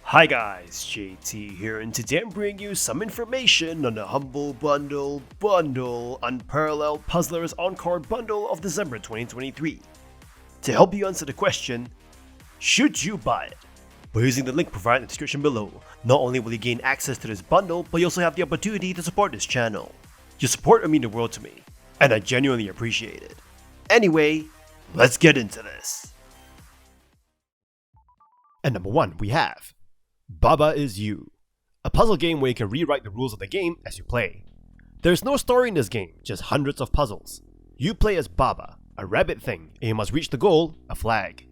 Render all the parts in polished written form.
Hi guys, JT here, and today I'm bringing you some information on the Humble Bundle Unparalleled Puzzlers Encore Bundle of December 2023. To help you answer the question, should you buy it? By using the link provided in the description below, not only will you gain access to this bundle, but you also have the opportunity to support this channel. Your support would mean the world to me, and I genuinely appreciate it. Anyway, let's get into this. And number 1 we have Baba Is You, a puzzle game where you can rewrite the rules of the game as you play. There's no story in this game, just hundreds of puzzles. You play as Baba, a rabbit thing, and you must reach the goal, a flag.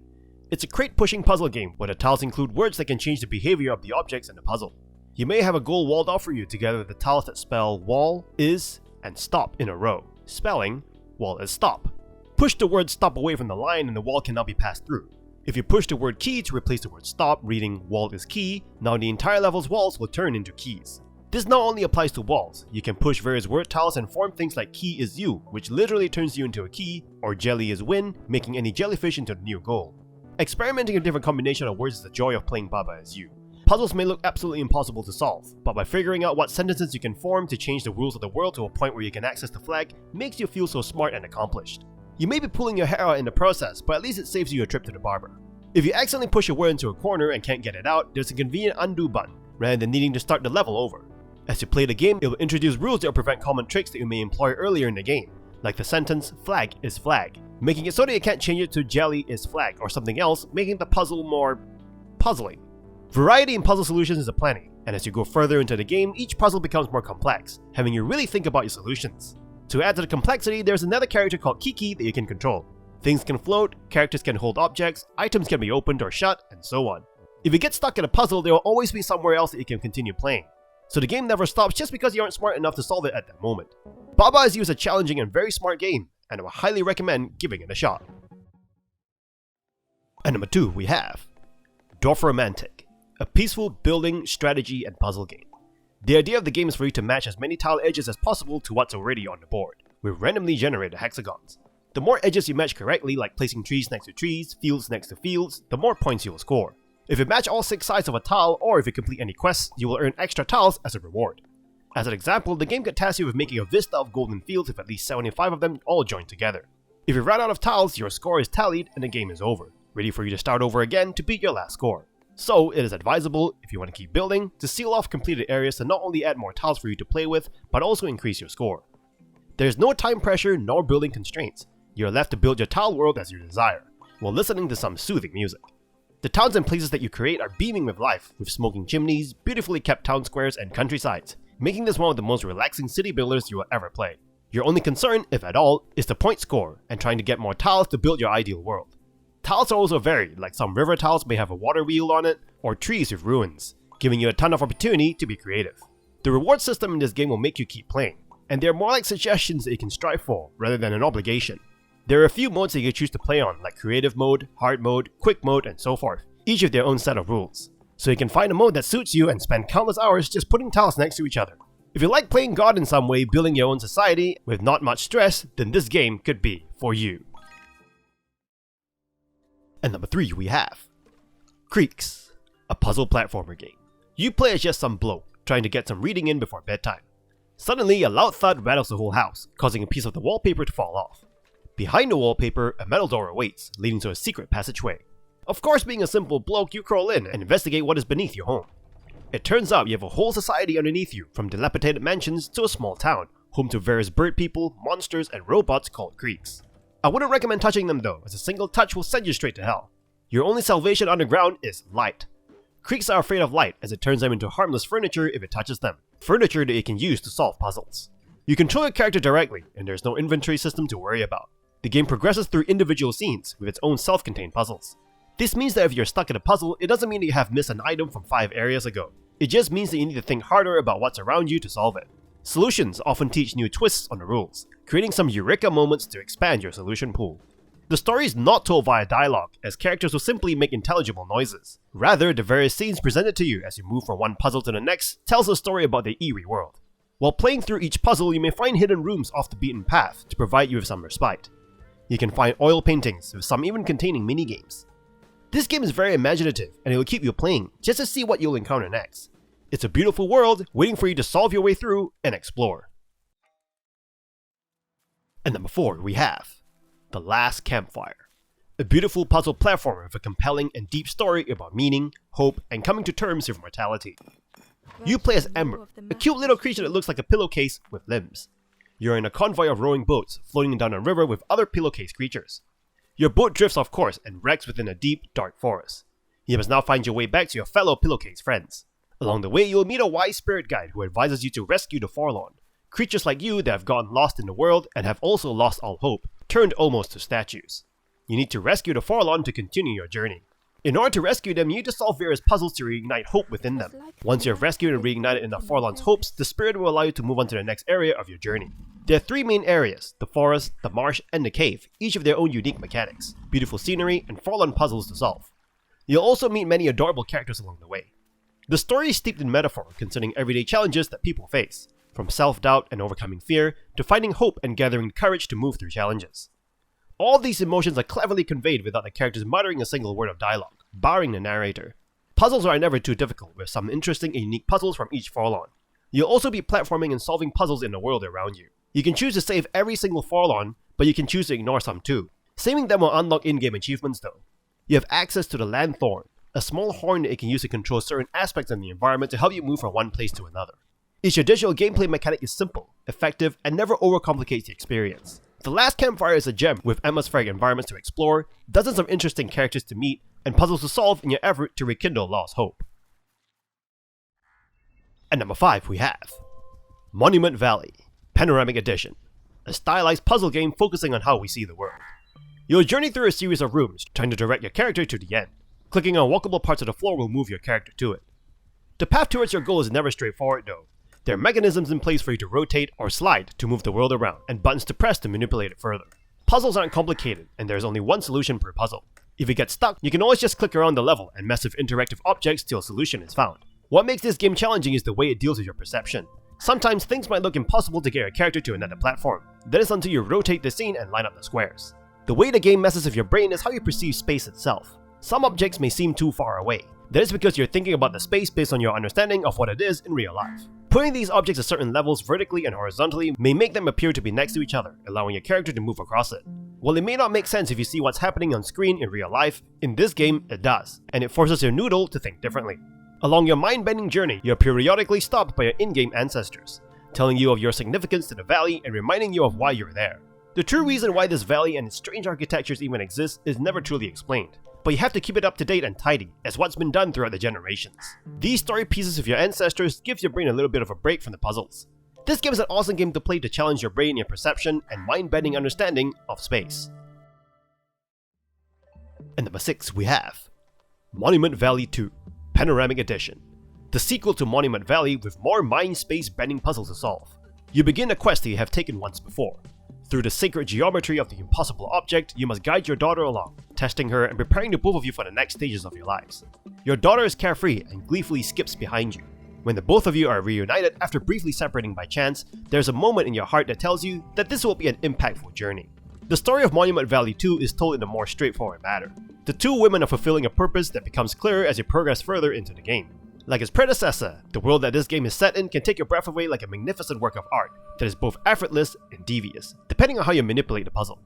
It's a crate-pushing puzzle game where the tiles include words that can change the behavior of the objects in the puzzle. You may have a goal walled off for you together with the tiles that spell wall, is, and stop in a row, spelling wall is stop. Push the word stop away from the line and the wall cannot be passed through. If you push the word key to replace the word stop, reading wall is key, now the entire level's walls will turn into keys. This not only applies to walls, you can push various word tiles and form things like key is you, which literally turns you into a key, or jelly is win, making any jellyfish into the new goal. Experimenting with different combination of words is the joy of playing Baba Is You. Puzzles may look absolutely impossible to solve, but by figuring out what sentences you can form to change the rules of the world to a point where you can access the flag makes you feel so smart and accomplished. You may be pulling your hair out in the process, but at least it saves you a trip to the barber. If you accidentally push a word into a corner and can't get it out, there's a convenient undo button, rather than needing to start the level over. As you play the game, it will introduce rules that will prevent common tricks that you may employ earlier in the game, like the sentence, flag is flag, making it so that you can't change it to jelly is flag or something else, making the puzzle more puzzling. Variety in puzzle solutions is aplenty, and as you go further into the game, each puzzle becomes more complex, having you really think about your solutions. To add to the complexity, there's another character called Kiki that you can control. Things can float, characters can hold objects, items can be opened or shut, and so on. If you get stuck in a puzzle, there will always be somewhere else that you can continue playing. So the game never stops just because you aren't smart enough to solve it at that moment. Baba Is You is a challenging and very smart game, and I would highly recommend giving it a shot. And number 2 we have Dorfromantik, a peaceful building, strategy, and puzzle game. The idea of the game is for you to match as many tile edges as possible to what's already on the board, with randomly generated hexagons. The more edges you match correctly, like placing trees next to trees, fields next to fields, the more points you will score. If you match all 6 sides of a tile, or if you complete any quests, you will earn extra tiles as a reward. As an example, the game could task you with making a vista of golden fields if at least 75 of them all join together. If you run out of tiles, your score is tallied and the game is over, ready for you to start over again to beat your last score. So it is advisable, if you want to keep building, to seal off completed areas to not only add more tiles for you to play with, but also increase your score. There is no time pressure nor building constraints. You're left to build your tile world as you desire, while listening to some soothing music. The towns and places that you create are beaming with life, with smoking chimneys, beautifully kept town squares, and countrysides, making this one of the most relaxing city builders you will ever play. Your only concern, if at all, is the point score, and trying to get more tiles to build your ideal world. Tiles are also varied, like some river tiles may have a water wheel on it, or trees with ruins, giving you a ton of opportunity to be creative. The reward system in this game will make you keep playing, and they are more like suggestions that you can strive for, rather than an obligation. There are a few modes that you can choose to play on, like creative mode, hard mode, quick mode, and so forth, each with their own set of rules. So you can find a mode that suits you and spend countless hours just putting tiles next to each other. If you like playing God in some way, building your own society with not much stress, then this game could be for you. And number 3 we have Creaks, a puzzle platformer game. You play as just some bloke, trying to get some reading in before bedtime. Suddenly, a loud thud rattles the whole house, causing a piece of the wallpaper to fall off. Behind the wallpaper, a metal door awaits, leading to a secret passageway. Of course, being a simple bloke, you crawl in and investigate what is beneath your home. It turns out you have a whole society underneath you, from dilapidated mansions to a small town, home to various bird people, monsters, and robots called Creaks. I wouldn't recommend touching them though, as a single touch will send you straight to hell. Your only salvation underground is light. Creaks are afraid of light, as it turns them into harmless furniture if it touches them, furniture that you can use to solve puzzles. You control your character directly, and there's no inventory system to worry about. The game progresses through individual scenes with its own self-contained puzzles. This means that if you're stuck in a puzzle, it doesn't mean that you have missed an item from 5 areas ago. It just means that you need to think harder about what's around you to solve it. Solutions often teach new twists on the rules, creating some eureka moments to expand your solution pool. The story is not told via dialogue, as characters will simply make intelligible noises. Rather, the various scenes presented to you as you move from one puzzle to the next tells a story about the eerie world. While playing through each puzzle, you may find hidden rooms off the beaten path to provide you with some respite. You can find oil paintings, with some even containing minigames. This game is very imaginative, and it will keep you playing just to see what you'll encounter next. It's a beautiful world waiting for you to solve your way through and explore. And number 4, we have The Last Campfire. A beautiful puzzle platformer with a compelling and deep story about meaning, hope, and coming to terms with mortality. You play as Ember, a cute little creature that looks like a pillowcase with limbs. You're in a convoy of rowing boats floating down a river with other pillowcase creatures. Your boat drifts off course and wrecks within a deep, dark forest. You must now find your way back to your fellow pillowcase friends. Along the way, you will meet a wise spirit guide who advises you to rescue the forlorn, creatures like you that have gotten lost in the world and have also lost all hope, turned almost to statues. You need to rescue the forlorn to continue your journey. In order to rescue them, you need to solve various puzzles to reignite hope within them. Once you have rescued and reignited in the forlorn's hopes, the spirit will allow you to move on to the next area of your journey. There are 3 main areas: the forest, the marsh, and the cave, each of their own unique mechanics, beautiful scenery, and forlorn puzzles to solve. You'll also meet many adorable characters along the way. The story is steeped in metaphor concerning everyday challenges that people face, from self-doubt and overcoming fear, to finding hope and gathering courage to move through challenges. All these emotions are cleverly conveyed without the characters muttering a single word of dialogue, barring the narrator. Puzzles are never too difficult, with some interesting and unique puzzles from each forlorn. You'll also be platforming and solving puzzles in the world around you. You can choose to save every single forlorn, but you can choose to ignore some too. Saving them will unlock in-game achievements though. You have access to the Lanthorn, a small horn that you can use to control certain aspects of the environment to help you move from one place to another. Each additional gameplay mechanic is simple, effective, and never overcomplicates the experience. The Last Campfire is a gem with atmospheric environments to explore, dozens of interesting characters to meet, and puzzles to solve in your effort to rekindle lost hope. At number 5 we have Monument Valley, Panoramic Edition, a stylized puzzle game focusing on how we see the world. You'll journey through a series of rooms, trying to direct your character to the end. Clicking on walkable parts of the floor will move your character to it. The path towards your goal is never straightforward though. There are mechanisms in place for you to rotate or slide to move the world around, and buttons to press to manipulate it further. Puzzles aren't complicated, and there's only one solution per puzzle. If you get stuck, you can always just click around the level and mess with interactive objects till a solution is found. What makes this game challenging is the way it deals with your perception. Sometimes things might look impossible to get your character to another platform. That is until you rotate the scene and line up the squares. The way the game messes with your brain is how you perceive space itself. Some objects may seem too far away. That is because you're thinking about the space based on your understanding of what it is in real life. Putting these objects at certain levels vertically and horizontally may make them appear to be next to each other, allowing your character to move across it. While it may not make sense if you see what's happening on screen in real life, in this game it does, and it forces your noodle to think differently. Along your mind-bending journey, you're periodically stopped by your in-game ancestors, telling you of your significance to the valley and reminding you of why you're there. The true reason why this valley and its strange architectures even exist is never truly explained, but you have to keep it up to date and tidy, as what's been done throughout the generations. These story pieces of your ancestors gives your brain a little bit of a break from the puzzles. This game is an awesome game to play to challenge your brain in your perception and mind-bending understanding of space. And number 6 we have Monument Valley 2, Panoramic Edition, the sequel to Monument Valley with more mind-space bending puzzles to solve. You begin a quest that you have taken once before. Through the sacred geometry of the impossible object, you must guide your daughter along, testing her and preparing the both of you for the next stages of your lives. Your daughter is carefree and gleefully skips behind you. When the both of you are reunited after briefly separating by chance, there's a moment in your heart that tells you that this will be an impactful journey. The story of Monument Valley 2 is told in a more straightforward manner. The two women are fulfilling a purpose that becomes clearer as you progress further into the game. Like its predecessor, the world that this game is set in can take your breath away like a magnificent work of art that is both effortless and devious, depending on how you manipulate the puzzle.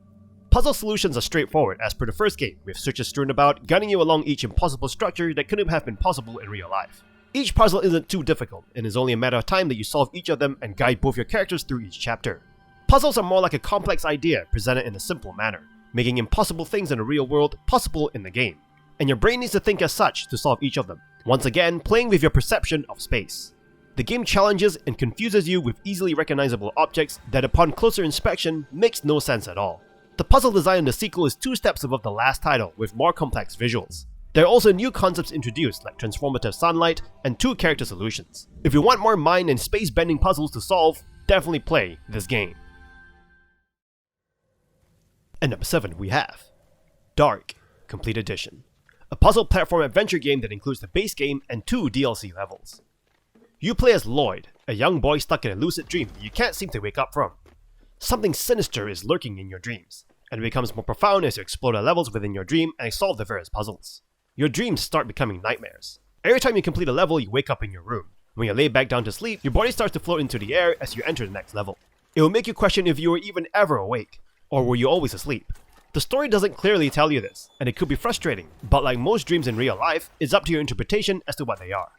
Puzzle solutions are straightforward as per the first game, with switches strewn about, guiding you along each impossible structure that couldn't have been possible in real life. Each puzzle isn't too difficult, and it's only a matter of time that you solve each of them and guide both your characters through each chapter. Puzzles are more like a complex idea presented in a simple manner, making impossible things in the real world possible in the game. And your brain needs to think as such to solve each of them, once again playing with your perception of space. The game challenges and confuses you with easily recognizable objects that upon closer inspection makes no sense at all. The puzzle design in the sequel is 2 steps above the last title with more complex visuals. There are also new concepts introduced like transformative sunlight and 2 character solutions. If you want more mind and space bending puzzles to solve, definitely play this game. And number 7 we have DARQ Complete Edition, a puzzle platform adventure game that includes the base game and 2 DLC levels. You play as Lloyd, a young boy stuck in a lucid dream that you can't seem to wake up from. Something sinister is lurking in your dreams, and it becomes more profound as you explore the levels within your dream and solve the various puzzles. your dreams start becoming nightmares. Every time you complete a level, you wake up in your room. When you lay back down to sleep, your body starts to float into the air as you enter the next level. It will make you question if you were even ever awake, or were you always asleep? The story doesn't clearly tell you this, and it could be frustrating, but like most dreams in real life, it's up to your interpretation as to what they are.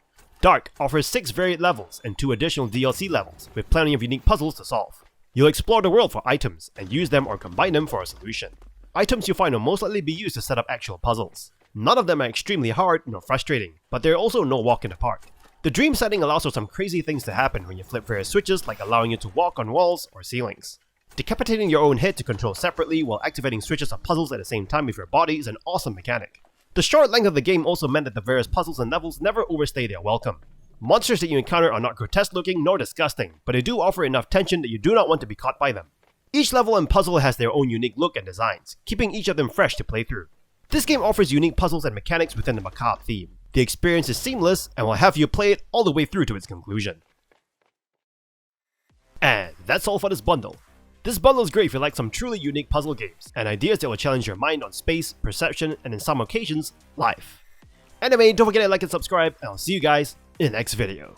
DARQ offers 6 varied levels and 2 additional DLC levels, with plenty of unique puzzles to solve. You'll explore the world for items, and use them or combine them for a solution. Items you find will most likely be used to set up actual puzzles. None of them are extremely hard nor frustrating, but they're also no walk in the park. The dream setting allows for some crazy things to happen when you flip various switches, like allowing you to walk on walls or ceilings. Decapitating your own head to control separately while activating switches of puzzles at the same time with your body is an awesome mechanic. The short length of the game also meant that the various puzzles and levels never overstay their welcome. Monsters that you encounter are not grotesque looking nor disgusting, but they do offer enough tension that you do not want to be caught by them. Each level and puzzle has their own unique look and designs, keeping each of them fresh to play through. This game offers unique puzzles and mechanics within the macabre theme. The experience is seamless and will have you play it all the way through to its conclusion. And that's all for this bundle. This bundle is great if you like some truly unique puzzle games, and ideas that will challenge your mind on space, perception, and in some occasions, life. Anyway, don't forget to like and subscribe, and I'll see you guys in the next video.